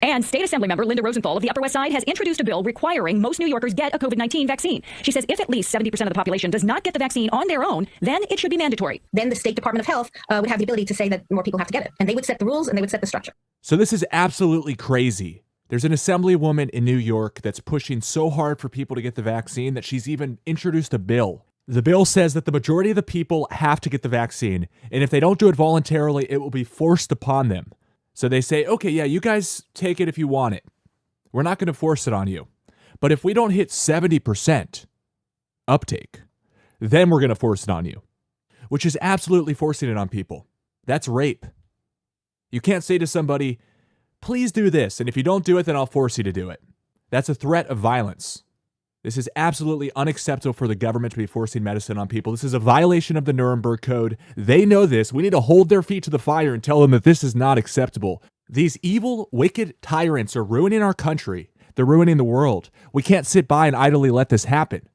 And State Assembly member Linda Rosenthal of the Upper West Side has introduced a bill requiring most New Yorkers get a COVID-19 vaccine. She says if at least 70% of the population does not get the vaccine on their own, then it should be mandatory. Then the State Department of Health would have the ability to say that more people have to get it. And they would set the rules and they would set the structure. So this is absolutely crazy. There's an assemblywoman in New York that's pushing so hard for people to get the vaccine that she's even introduced a bill. The bill says that the majority of the people have to get the vaccine, and if they don't do it voluntarily, it will be forced upon them. So they say, okay, yeah, you guys take it if you want it. We're not going to force it on you. But if we don't hit 70% uptake, then we're going to force it on you, which is absolutely forcing it on people. That's rape. You can't say to somebody, please do this, and if you don't do it, then I'll force you to do it. That's a threat of violence. This is absolutely unacceptable for the government to be forcing medicine on people. This is a violation of the Nuremberg Code. They know this. We need to hold their feet to the fire and tell them that this is not acceptable. These evil, wicked tyrants are ruining our country. They're ruining the world. We can't sit by and idly let this happen.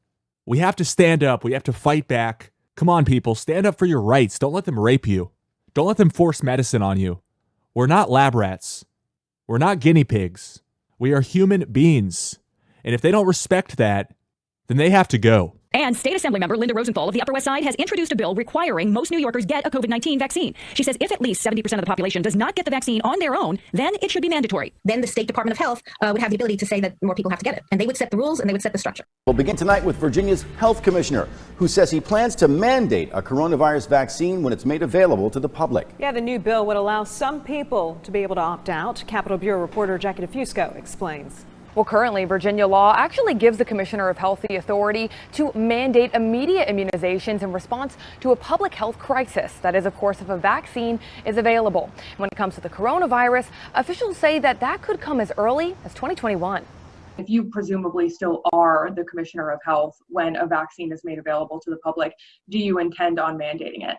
We have to stand up. We have to fight back. Come on, people. Stand up for your rights. Don't let them rape you. Don't let them force medicine on you. We're not lab rats. We're not guinea pigs. We are human beings. And if they don't respect that, then they have to go. And State Assembly member Linda Rosenthal of the Upper West Side has introduced a bill requiring most New Yorkers get a COVID-19 vaccine. She says if at least 70% of the population does not get the vaccine on their own, then it should be mandatory. Then the State Department of Health would have the ability to say that more people have to get it. And they would set the rules and they would set the structure. We'll begin tonight with Virginia's health commissioner, who says he plans to mandate a coronavirus vaccine when it's made available to the public. Yeah, the new bill would allow some people to be able to opt out. Capitol Bureau reporter Jackie DeFusco explains. Well, currently, Virginia law actually gives the Commissioner of Health the authority to mandate immediate immunizations in response to a public health crisis. That is, of course, if a vaccine is available. When it comes to the coronavirus, officials say that could come as early as 2021. If you presumably still are the Commissioner of Health when a vaccine is made available to the public, do you intend on mandating it?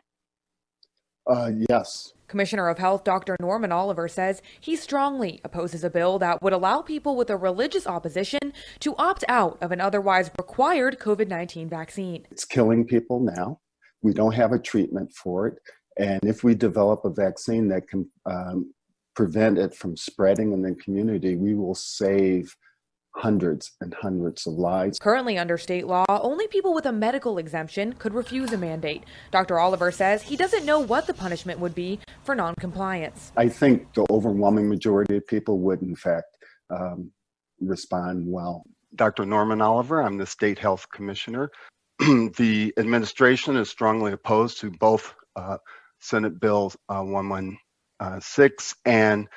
Yes. Commissioner of Health Dr. Norman Oliver says he strongly opposes a bill that would allow people with a religious opposition to opt out of an otherwise required COVID-19 vaccine. It's killing people now. We don't have a treatment for it. And if we develop a vaccine that can prevent it from spreading in the community, we will save hundreds and hundreds of lives. Currently under state law, only people with a medical exemption could refuse a mandate. Dr. Oliver says he doesn't know what the punishment would be for noncompliance. I think the overwhelming majority of people would, in fact, respond well. Dr. Norman Oliver, I'm the State Health Commissioner. The administration is strongly opposed to both Senate Bills 116 and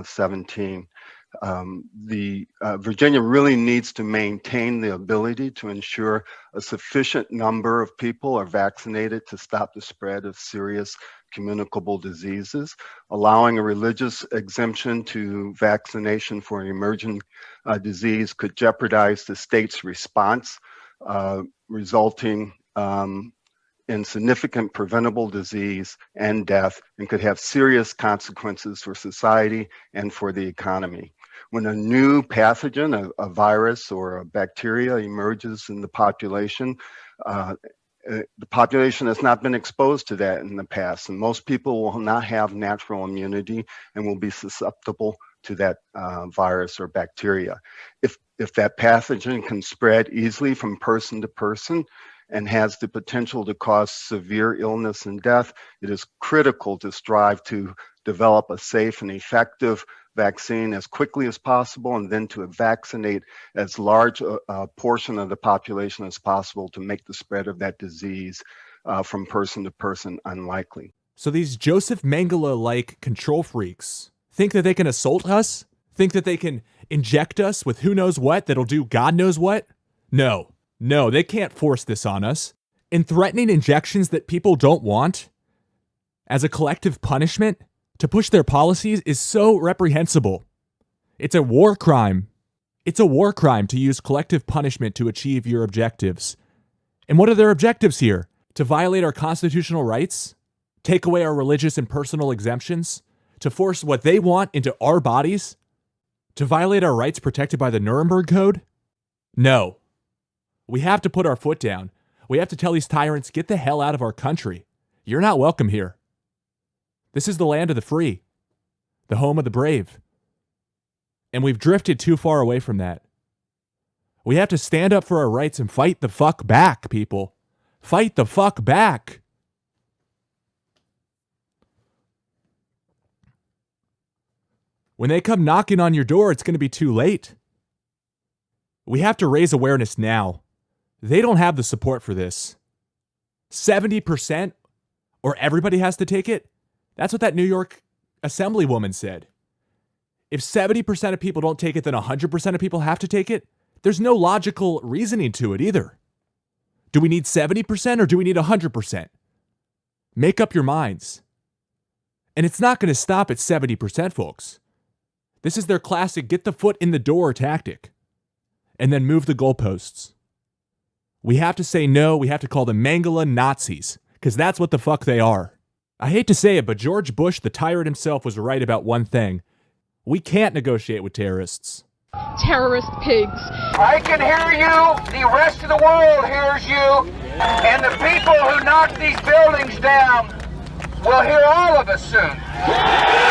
17. Virginia really needs to maintain the ability to ensure a sufficient number of people are vaccinated to stop the spread of serious communicable diseases. Allowing a religious exemption to vaccination for an emerging disease could jeopardize the state's response, resulting in significant preventable disease and death, and could have serious consequences for society and for the economy. When a new pathogen, a virus or a bacteria emerges in the population has not been exposed to that in the past, and most people will not have natural immunity and will be susceptible to that virus or bacteria. If that pathogen can spread easily from person to person and has the potential to cause severe illness and death, it is critical to strive to develop a safe and effective vaccine as quickly as possible, and then to vaccinate as large a portion of the population as possible to make the spread of that disease from person to person unlikely. So these Joseph Mengele-like control freaks think that they can assault us? Think that they can inject us with who knows what that'll do God knows what? No, they can't force this on us. And threatening injections that people don't want as a collective punishment to push their policies is so reprehensible. It's a war crime. It's a war crime to use collective punishment to achieve your objectives. And what are their objectives here? To violate our constitutional rights? Take away our religious and personal exemptions? To force what they want into our bodies? To violate our rights protected by the Nuremberg Code? No. We have to put our foot down. We have to tell these tyrants, get the hell out of our country. You're not welcome here. This is the land of the free, the home of the brave. And we've drifted too far away from that. We have to stand up for our rights and fight the fuck back, people. Fight the fuck back. When they come knocking on your door, it's going to be too late. We have to raise awareness now. They don't have the support for this. 70% or everybody has to take it? That's what that New York assemblywoman said. If 70% of people don't take it, then 100% of people have to take it? There's no logical reasoning to it either. Do we need 70% or do we need 100%? Make up your minds. And it's not going to stop at 70%, folks. This is their classic get the foot in the door tactic. And then move the goalposts. We have to say no. We have to call them Mengeles Nazis. Because that's what the fuck they are. I hate to say it, but George Bush, the tyrant himself, was right about one thing. We can't negotiate with terrorists. Terrorist pigs. I can hear you. The rest of the world hears you. And the people who knock these buildings down will hear all of us soon.